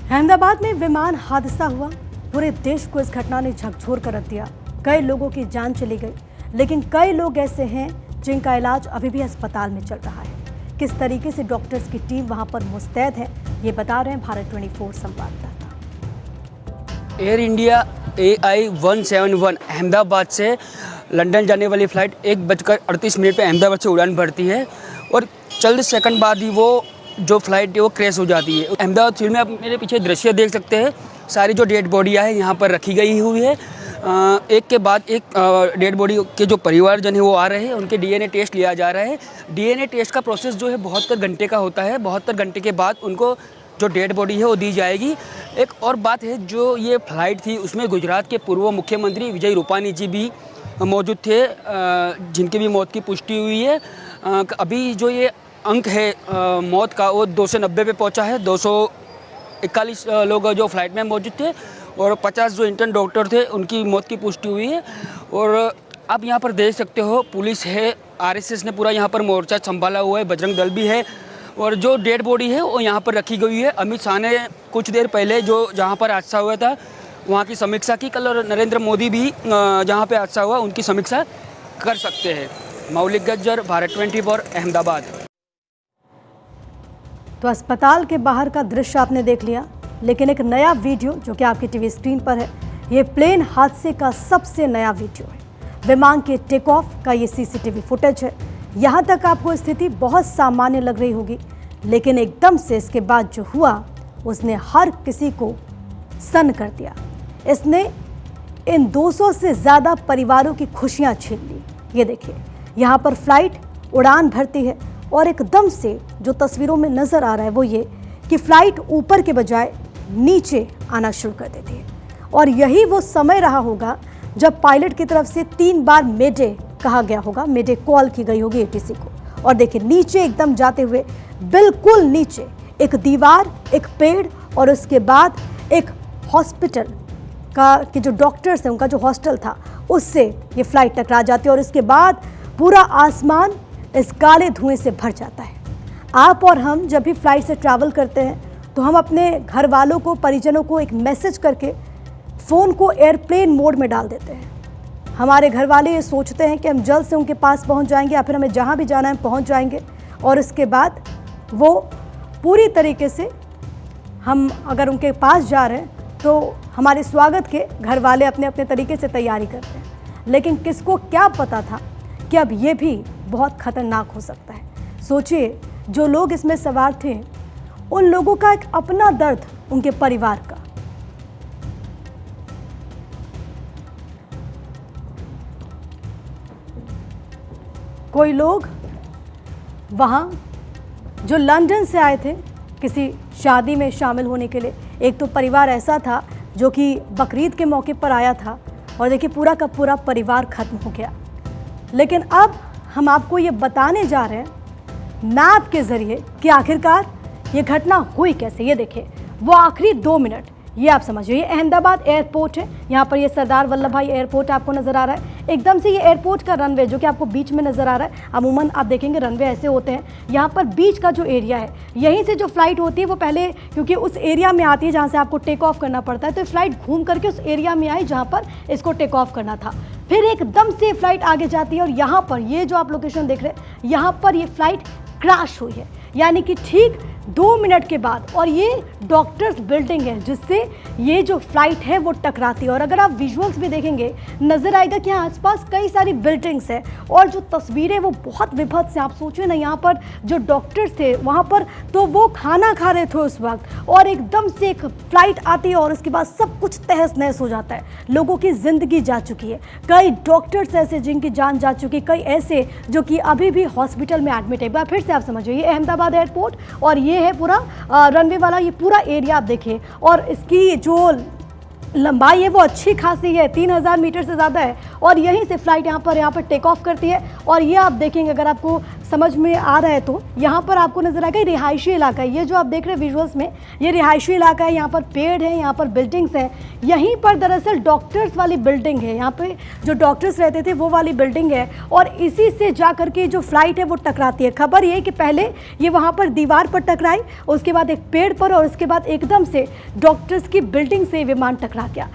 अहमदाबाद में विमान हादसा हुआ। पूरे देश को इस घटना ने झकझोर कर रख दिया। कई लोगों की जान चली गई, लेकिन कई लोग ऐसे हैं जिनका इलाज अभी भी अस्पताल में चल रहा है। किस तरीके से डॉक्टर्स की टीम वहां पर मुस्तैद है, ये बता रहे हैं भारत 24 संवाददाता। एयर इंडिया AI-171 अहमदाबाद से लंदन जाने वाली फ़्लाइट 1:38 पे अहमदाबाद से उड़ान भरती है और चंद सेकंड बाद ही वो जो फ्लाइट है वो क्रैश हो जाती है। अहमदाबाद फील्ड में आप मेरे पीछे दृश्य देख सकते हैं। सारी जो डेड बॉडियाँ हैं यहाँ पर रखी गई हुई है। एक के बाद एक डेड बॉडी के जो परिवारजन है वो आ रहे हैं, उनके DNA टेस्ट लिया जा रहा है। DNA टेस्ट का प्रोसेस जो है 72 घंटे का होता है। 72 घंटे के बाद उनको जो डेड बॉडी है वो दी जाएगी। एक और बात है, जो ये फ्लाइट थी उसमें गुजरात के पूर्व मुख्यमंत्री विजय रूपानी जी भी मौजूद थे, जिनकी भी मौत की पुष्टि हुई है। अभी जो ये अंक है मौत का वो 290 पे पहुंचा है। 241 लोग जो फ्लाइट में मौजूद थे और 50 जो इंटर्न डॉक्टर थे उनकी मौत की पुष्टि हुई है। और आप यहाँ पर देख सकते हो पुलिस है, RSS ने पूरा यहाँ पर मोर्चा संभाला हुआ है, बजरंग दल भी है और जो डेड बॉडी है वो यहाँ पर रखी गई है। अमित शाह ने कुछ देर पहले जो जहाँ पर हादसा हुआ था वहाँ की समीक्षा की कल, और नरेंद्र मोदी भी जहाँ पे हादसा हुआ उनकी समीक्षा कर सकते हैं। मौलिक गज्जर, भारत 24, अहमदाबाद। तो अस्पताल के बाहर का दृश्य आपने देख लिया, लेकिन एक नया वीडियो जो कि आपकी टीवी स्क्रीन पर है, ये प्लेन हादसे का सबसे नया वीडियो है। विमान के टेक ऑफ का ये CCTV फुटेज है। यहाँ तक आपको स्थिति बहुत सामान्य लग रही होगी, लेकिन एकदम से इसके बाद जो हुआ उसने हर किसी को सन्न कर दिया। इसने इन 200 से ज़्यादा परिवारों की खुशियाँ छीन ली। ये देखिए, यहाँ पर फ्लाइट उड़ान भरती है और एकदम से जो तस्वीरों में नज़र आ रहा है वो ये कि फ्लाइट ऊपर के बजाय नीचे आना शुरू कर देती है। और यही वो समय रहा होगा जब पायलट की तरफ से 3 बार मेडे कहा गया होगा, मेडे कॉल की गई होगी ATC को। और देखिए नीचे एकदम जाते हुए, बिल्कुल नीचे एक दीवार, एक पेड़ और उसके बाद एक हॉस्पिटल का कि जो डॉक्टर्स हैं उनका जो हॉस्टल था उससे ये फ्लाइट टकरा जाती है और इसके बाद पूरा आसमान इस काले धुएं से भर जाता है। आप और हम जब भी फ्लाइट से ट्रैवल करते हैं तो हम अपने घर वालों को, परिजनों को एक मैसेज करके फ़ोन को एयरप्लेन मोड में डाल देते हैं। हमारे घर वाले ये सोचते हैं कि हम जल्द से उनके पास पहुंच जाएंगे या फिर हमें जहां भी जाना है पहुंच जाएंगे, और इसके बाद वो पूरी तरीके से हम अगर उनके पास जा रहे हैं तो हमारे स्वागत के घर वाले अपने अपने तरीके से तैयारी करते हैं। लेकिन किसको क्या पता था कि अब ये भी बहुत खतरनाक हो सकता है। सोचिए, जो लोग इसमें सवार थे उन लोगों का एक अपना दर्द, उनके परिवार का। कोई लोग वहाँ जो लंदन से आए थे किसी शादी में शामिल होने के लिए, एक तो परिवार ऐसा था जो कि बकरीद के मौके पर आया था और देखिए पूरा का पूरा परिवार खत्म हो गया। लेकिन अब हम आपको ये बताने जा रहे हैं मैप के ज़रिए कि आखिरकार ये घटना हुई कैसे। ये देखिए, वो आखिरी 2 मिनट, ये आप समझिए, ये अहमदाबाद एयरपोर्ट है। यहाँ पर ये सरदार वल्लभ भाई एयरपोर्ट आपको नज़र आ रहा है। एकदम से ये एयरपोर्ट का रनवे जो कि आपको बीच में नज़र आ रहा है, अमूमन आप देखेंगे रनवे ऐसे होते हैं। यहाँ पर बीच का जो एरिया है, यहीं से जो फ्लाइट होती है वो पहले क्योंकि उस एरिया में आती है जहाँ से आपको टेक ऑफ करना पड़ता है, तो फ्लाइट घूम करके उस एरिया में आई जहाँ पर इसको टेक ऑफ करना था। फिर एकदम से फ्लाइट आगे जाती है और यहाँ पर ये जो आप लोकेशन देख रहे हैं, यहाँ पर ये फ्लाइट क्रैश हुई है, यानी कि ठीक 2 मिनट के बाद। और ये डॉक्टर्स बिल्डिंग है जिससे ये जो फ्लाइट है वो टकराती है। और अगर आप विजुअल्स भी देखेंगे नज़र आएगा कि यहाँ आसपास कई सारी बिल्डिंग्स हैं और जो तस्वीरें वो बहुत विभत्स हैं। आप सोचिए ना, यहाँ पर जो डॉक्टर्स थे वहाँ पर तो वो खाना खा रहे थे उस वक्त, और एकदम से एक फ्लाइट आती है और उसके बाद सब कुछ तहस नहस हो जाता है। लोगों की ज़िंदगी जा चुकी है, कई डॉक्टर्स ऐसे जिनकी जान जा चुकी, कई ऐसे जो कि अभी भी हॉस्पिटल में एडमिट है। एक बार फिर से आप समझिए, ये अहमदाबाद एयरपोर्ट और ये है पूरा रनवे वाला ये पूरा एरिया आप देखिए। और इसकी जो लंबाई है वो अच्छी खासी है, 3000 मीटर से ज़्यादा है और यहीं से फ्लाइट यहाँ पर टेक ऑफ करती है। और ये आप देखेंगे, अगर आपको समझ में आ रहा है तो यहाँ पर आपको नजर आएगा रिहायशी इलाका है। ये जो आप देख रहे हैं विजुअल्स में, ये रिहायशी इलाका है। यहाँ पर पेड़ है, यहाँ पर बिल्डिंग्स हैं। यहीं पर दरअसल डॉक्टर्स वाली बिल्डिंग है, यहाँ पे जो डॉक्टर्स रहते थे वो वाली बिल्डिंग है और इसी से जा करके जो फ्लाइट है वो टकराती है। खबर ये कि पहले ये वहाँ पर दीवार पर टकराई, उसके बाद एक पेड़ पर और उसके बाद एकदम से डॉक्टर्स की बिल्डिंग से विमान टकरा गया।